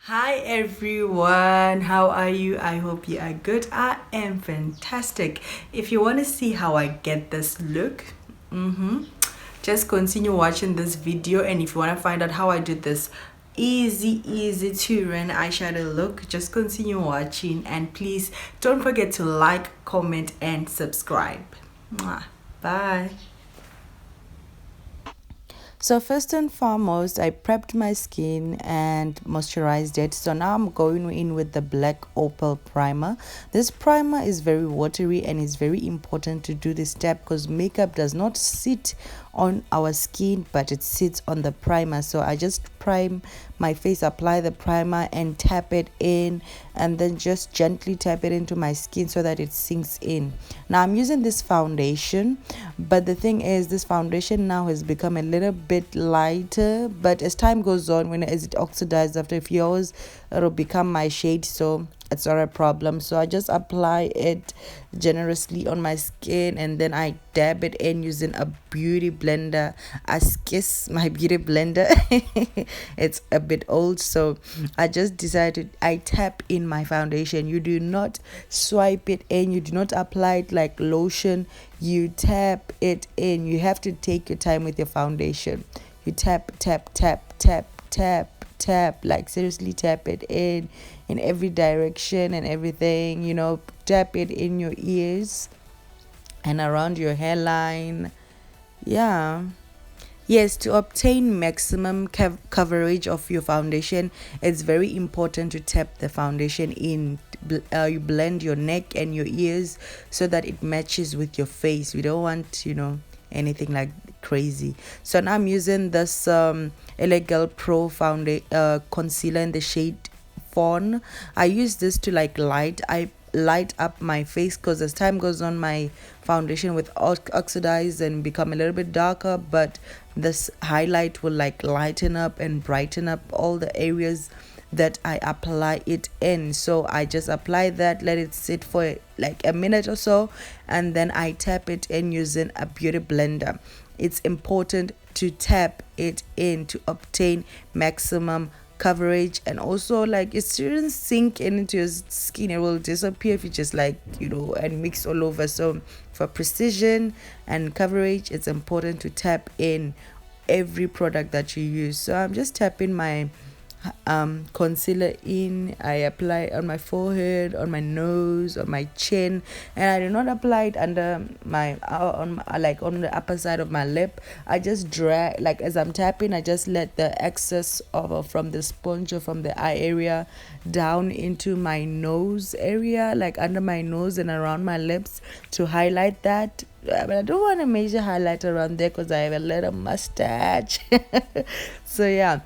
Hi everyone, how are you? I hope you are good. I am fantastic. If you want to see how I get this look, just continue watching this video. And if you want to find out how I do this easy to run eyeshadow look, just continue watching. And please don't forget to like, comment, and subscribe. Mwah. Bye. So first and foremost, I prepped my skin and moisturized it. So now I'm going in with the black opal primer. This primer is very watery and it's very important to do this step because makeup does not sit on our skin but it sits on the primer. So I just prime my face, apply the primer and tap it in, and then just gently tap it into my skin so that it sinks in. Now I'm using this foundation, but the thing is this foundation now has become a little bit lighter, but as time goes on, as it oxidizes after a few hours, it'll become my shade, so it's not a problem. So I just apply it generously on my skin and then I dab it in using a beauty blender. I kiss my beauty blender. It's a bit old, so I just decided I tap in my foundation. You do not swipe it in, you do not apply it like lotion, you tap it in. You have to take your time with your foundation. You tap like seriously tap it in every direction and everything, tap it in your ears and around your hairline. Yeah. Yes, to obtain maximum coverage of your foundation, it's very important to tap the foundation in. You blend your neck and your ears so that it matches with your face. We don't want, anything like crazy. So now I'm using this Elegant Pro concealer in the shade fawn. I use this to light up my face because as time goes on my foundation will oxidize and become a little bit darker, but this highlight will lighten up and brighten up all the areas that I apply it in. So I just apply that, let it sit for like a minute or so, and then I tap it in using a beauty blender. It's important to tap it in to obtain maximum coverage, and also it shouldn't sink into your skin. It will disappear if you just and mix all over. So for precision and coverage, it's important to tap in every product that you use. So I'm just tapping my concealer in. I apply on my forehead, on my nose, on my chin, and I do not apply it under my on the upper side of my lip. I just drag, as I'm tapping, I just let the excess of from the sponge or from the eye area down into my nose area, under my nose and around my lips to highlight that. But I don't want a major highlight around there because I have a little mustache. So yeah,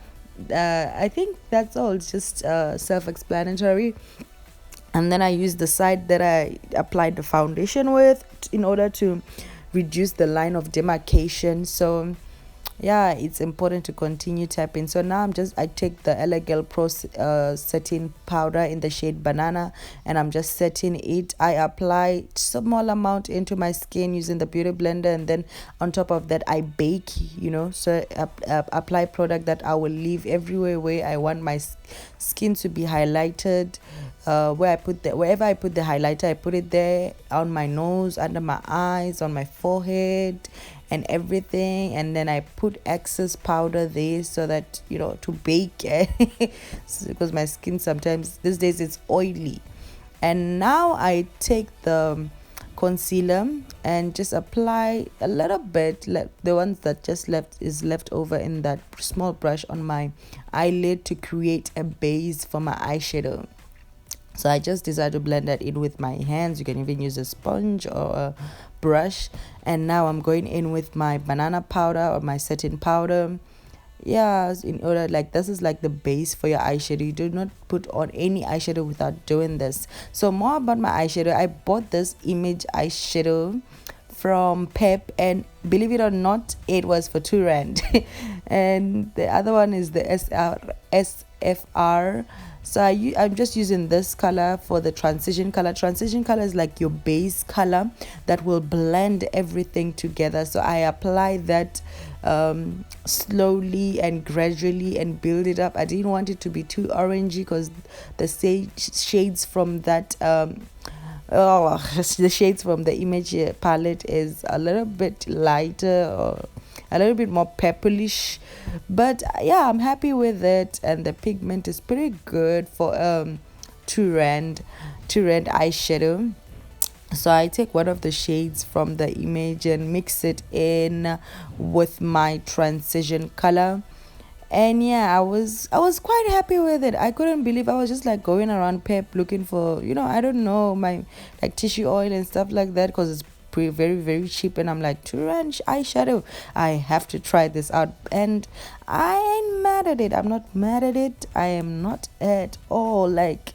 I think that's all. It's just self-explanatory. And then I use the side that I applied the foundation with in order to reduce the line of demarcation. So yeah, it's important to continue tapping. So now I take the Elegant Pro setting powder in the shade banana, and I'm just setting it. I apply small amount into my skin using the beauty blender, and then on top of that I bake, so apply product that I will leave everywhere where I want my skin to be highlighted. Wherever I put the highlighter, I put it there on my nose, under my eyes, on my forehead and everything, and then I put excess powder there so that to bake because my skin sometimes these days it's oily. And now I take the concealer and just apply a little bit, the ones that just left over in that small brush on my eyelid to create a base for my eyeshadow. So I just decided to blend that in with my hands. You can even use a sponge or a brush. And now I'm going in with my banana powder or my setting powder. Yeah, in order, this is the base for your eyeshadow. You do not put on any eyeshadow without doing this. So more about my eyeshadow. I bought this image eyeshadow from Pep, and believe it or not, it was for 2 rand. And the other one is the SFR So I'm just using this color for the transition color. Transition color is like your base color that will blend everything together. So I apply that slowly and gradually and build it up. I didn't want it to be too orangey because the shades from that oh the shades from the image palette is a little bit lighter, or a little bit more purplish, but yeah, I'm happy with it, and the pigment is pretty good for 2 rand eyeshadow. So I take one of the shades from the image and mix it in with my transition color. And yeah, I was quite happy with it. I couldn't believe, I was just like going around Pep looking for, I don't know, my like tissue oil and stuff like that, because it's very very cheap, and I'm like, 2 rand eyeshadow, I have to try this out. And I ain't mad at it. I'm not mad at it. I am not at all. Like,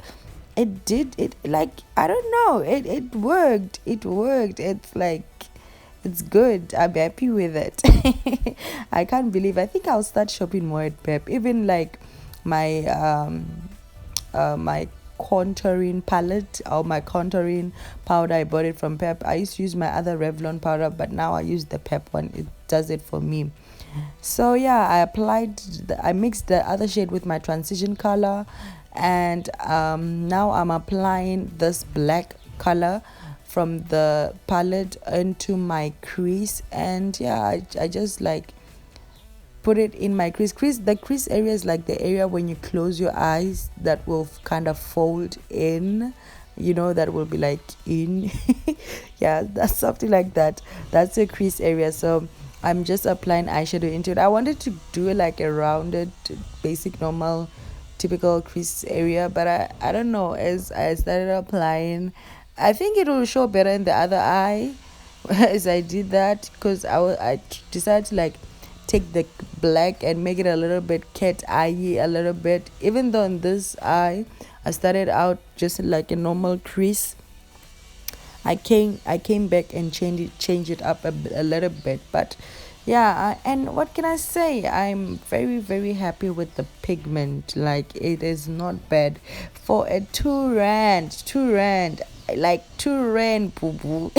it like, I don't know, it worked. It's like, it's good. I'm happy with it. I can't believe, I think I'll start shopping more at Pep. Even like my my contouring palette, or my contouring powder, I bought it from Pep. I used to use my other Revlon powder, but now I use the Pep one. It does it for me. So yeah, I mixed the other shade with my transition color, and now I'm applying this black color from the palette into my crease. And yeah, I just like put it in my crease. The crease area is like the area when you close your eyes that will kind of fold in, that will be like in. Yeah, that's something like that. That's the crease area. So I'm just applying eyeshadow into it. I wanted to do like a rounded, basic, normal, typical crease area, but I don't know, as I started applying, I think it will show better in the other eye. As I did that, because I decided to like take the black and make it a little bit cat eye, a little bit, even though in this eye I started out just like a normal crease. I came back and changed it up a little bit. But yeah, and what can I say, I'm very very happy with the pigment. Like, it is not bad for a 2 rand, like 2 rand, boo boo.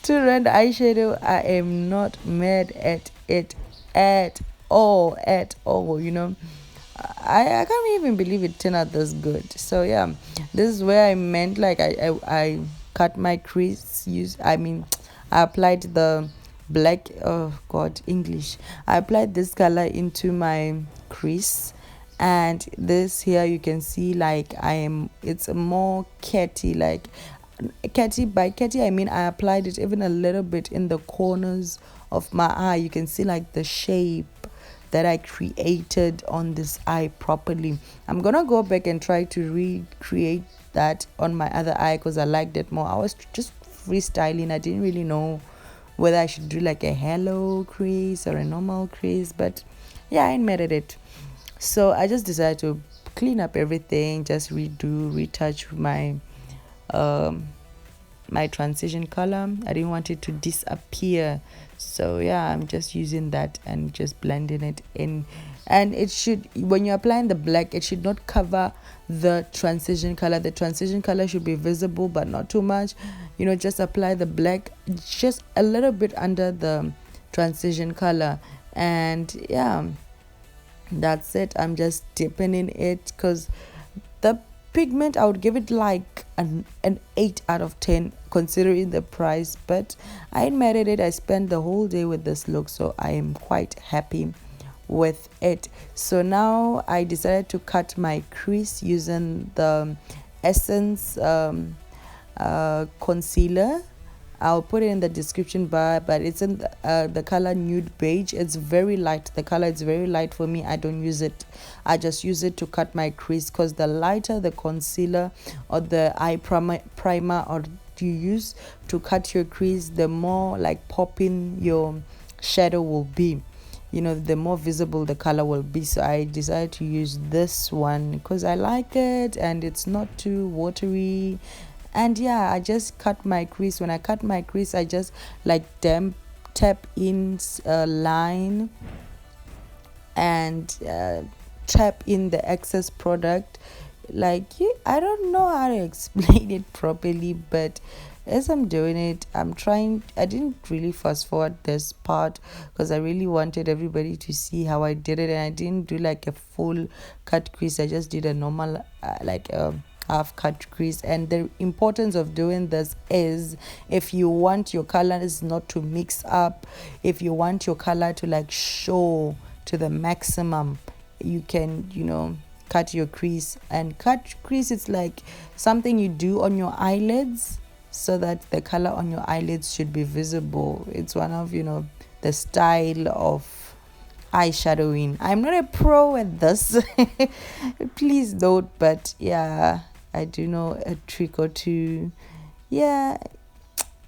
2 rand eyeshadow. I am not mad at it at all. I can't even believe it turned out this good. So yeah, this is where I meant, like, I cut my crease. I applied the black. Oh God, English. I applied this color into my crease, and this here you can see, like, it's a more catty, like, catty. By catty I mean I applied it even a little bit in the corners of my eye. You can see like the shape that I created on this eye properly. I'm gonna go back and try to recreate that on my other eye, because I liked it more. I was just freestyling. I didn't really know whether I should do like a halo crease or a normal crease, but yeah, I ain't mad at it. So I just decided to clean up everything, just retouch um my transition color. I didn't want it to disappear, so yeah, I'm just using that and just blending it in. And it should, when you're applying the black, it should not cover the transition color. The transition color should be visible, but not too much. Just apply the black just a little bit under the transition color, and yeah, that's it. I'm just dipping in it, because the pigment, I would give it like an 8 out of 10 considering the price. But I ain't mad at it. I spent the whole day with this look, so I am quite happy with it. So now I decided to cut my crease using the Essence concealer. I'll put it in the description bar, but it's in the color nude beige. It's very light. The color is very light for me. I don't use it. I just use it to cut my crease, because the lighter the concealer or the eye primer or you use to cut your crease, the more like popping your shadow will be. The more visible the color will be. So I decided to use this one because I like it and it's not too watery. And yeah, I just cut my crease. When I cut my crease, I just like tap in a line and tap in the excess product. Like, I don't know how to explain it properly, but as I'm doing it, I'm trying. I didn't really fast forward this part because I really wanted everybody to see how I did it, and I didn't do like a full cut crease. I just did a normal like half cut crease. And the importance of doing this is, if you want your colors not to mix up, if you want your color to like show to the maximum, you can, cut your crease. And cut crease, it's like something you do on your eyelids so that the color on your eyelids should be visible. It's one of, the style of eyeshadowing. I'm not a pro at this, please don't, but yeah, I do know a trick or two. Yeah,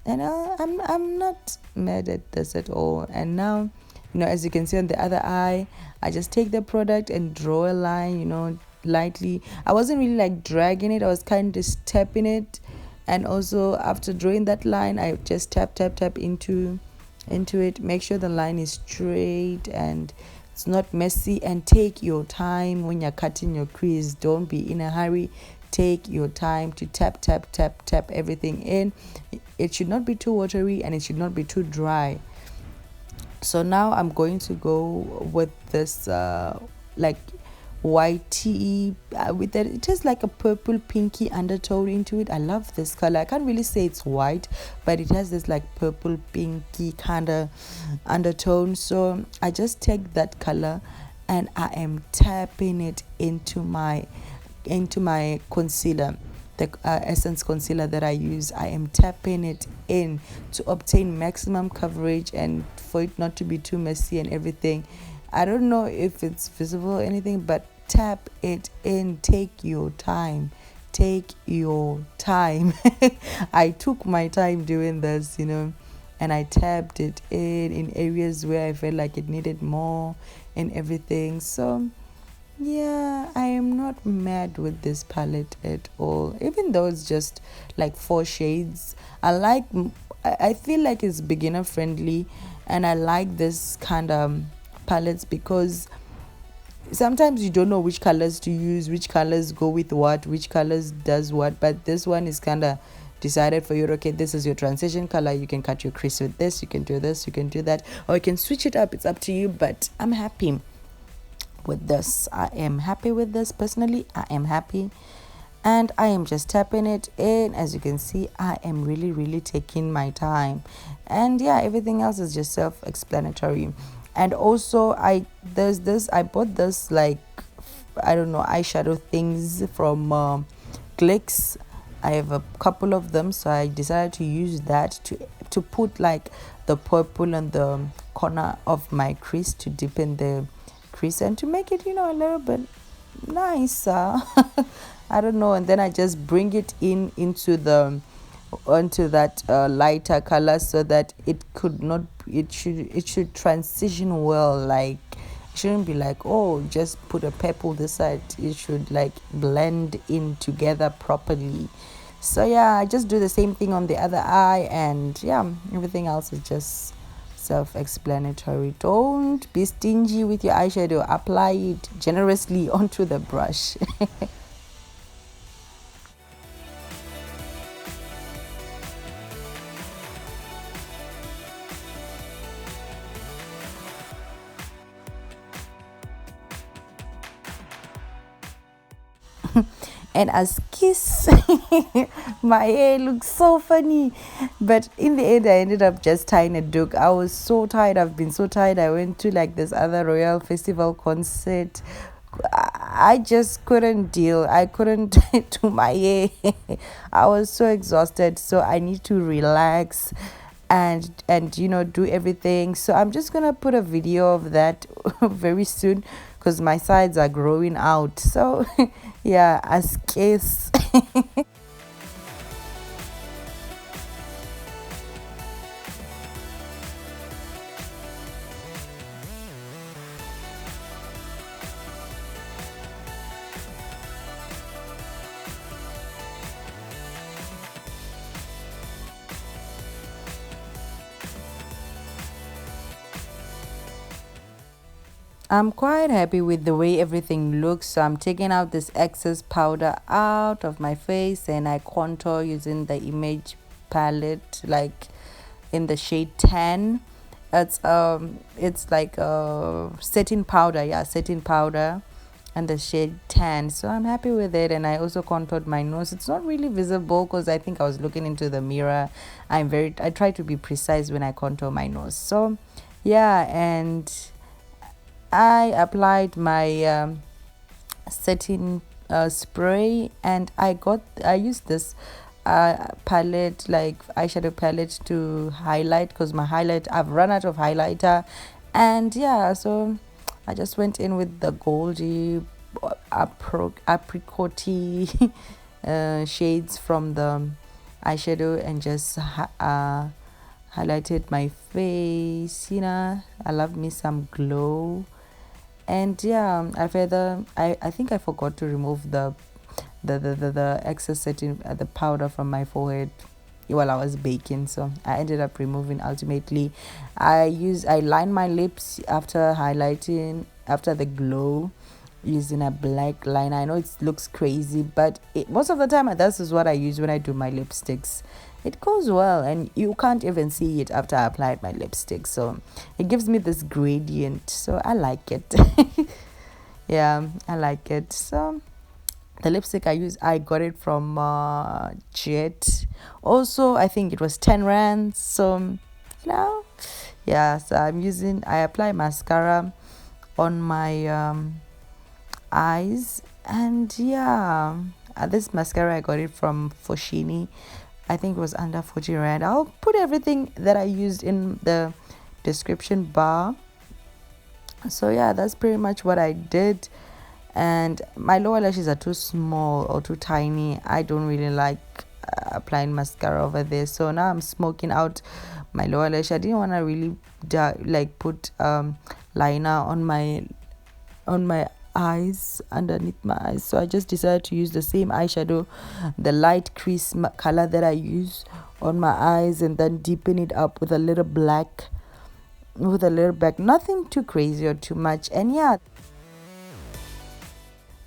and I'm not mad at this at all. And now, as you can see on the other eye, I just take the product and draw a line, lightly. I wasn't really like dragging it, I was kind of just tapping it. And also after drawing that line, I just tap into it. Make sure the line is straight and it's not messy, and take your time when you're cutting your crease. Don't be in a hurry. Take your time to tap everything in. It should not be too watery and it should not be too dry. So now I'm going to go with this like white tea with it has like a purple pinky undertone into it. I love this color. I can't really say it's white, but it has this like purple pinky kind of undertone. So I just take that color and I am tapping it into my concealer, the essence concealer that I use. I am tapping it in to obtain maximum coverage and for it not to be too messy and everything. I don't know if it's visible or anything, but tap it in. Take your time. I took my time doing this, and I tapped it in areas where I felt like it needed more and everything. So yeah, I am not mad with this palette at all, even though it's just like 4 shades. I feel like it's beginner friendly, and I like this kind of palettes because sometimes you don't know which colors to use, which colors go with what, which colors does what. But this one is kind of decided for you. Okay, this is your transition color. You can cut your crease with this, you can do this, you can do that, or you can switch it up. It's up to you, but I'm happy with this. I am happy with this personally. I am happy, and I am just tapping it in. As you can see, I am really taking my time, and yeah, everything else is just self-explanatory. And also I bought this, like, I don't know, eyeshadow things from Clicks. I have a couple of them, so I decided to use that to put like the purple on the corner of my crease, to deepen the crease and to make it, a little bit nicer. I don't know. And then I just bring it into that lighter color, so that it should transition well. Like, it shouldn't be like, oh, just put a purple this side. It should like blend in together properly. So yeah, I just do the same thing on the other eye, and yeah, everything else is just self-explanatory. Don't be stingy with your eyeshadow. Apply it generously onto the brush. And as kiss, my hair looks so funny, but in the end I ended up just tying a duck. I was so tired. I've been so tired. I went to like this other Royal Festival concert. I just couldn't deal. I couldn't do my hair. I was so exhausted, so I need to relax and do everything. So I'm just gonna put a video of that very soon, because my sides are growing out. So yeah, as case. I'm quite happy with the way everything looks. So I'm taking out this excess powder out of my face and I contour using the image palette, like in the shade 10. It's like a setting powder, yeah, setting powder, and the shade 10. So I'm happy with it. And I also contoured my nose. It's not really visible because I think I was looking into the mirror. I try to be precise when I contour my nose. So yeah, and I applied my setting spray, and I used this palette, like eyeshadow palette, to highlight because my highlight, I've run out of highlighter. And yeah, so I just went in with the goldy apricot-y shades from the eyeshadow and just highlighted my face. I love me some glow. And yeah, I think I forgot to remove the excess setting the powder from my forehead while I was baking, so I ended up removing. Ultimately, I line my lips after highlighting, after the glow, using a black liner. I know it looks crazy, but most of the time this is what I use when I do my lipsticks. It goes well, and you can't even see it after I applied my lipstick, so it gives me this gradient, so I like it. Yeah, I like it. So the lipstick I got it from Jet. Also, I think it was 10 rands. So yeah, so I apply mascara on my eyes. And yeah, this mascara I got it from Foschini. I think it was under 40 rand. I'll put everything that I used in the description bar. So yeah, that's pretty much what I did. And my lower lashes are too small or too tiny. I don't really like applying mascara over there, so now I'm smoking out my lower lash. I didn't want to really put liner on my eyes, underneath my eyes, so I just decided to use the same eyeshadow, the light crease color that I use on my eyes, and then deepen it up with a little black, nothing too crazy or too much. And yeah,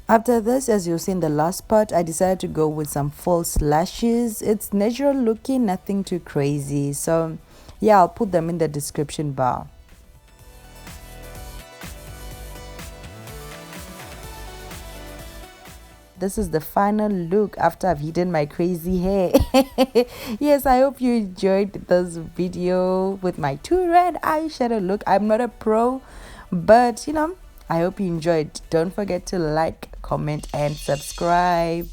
after this, as you'll see in the last part, I decided to go with some false lashes. It's natural looking, nothing too crazy. So yeah, I'll put them in the description bar. This is the final look after I've hidden my crazy hair. Yes, I hope you enjoyed this video with my 2 red eyeshadow look. I'm not a pro, but I hope you enjoyed. Don't forget to like, comment, and subscribe.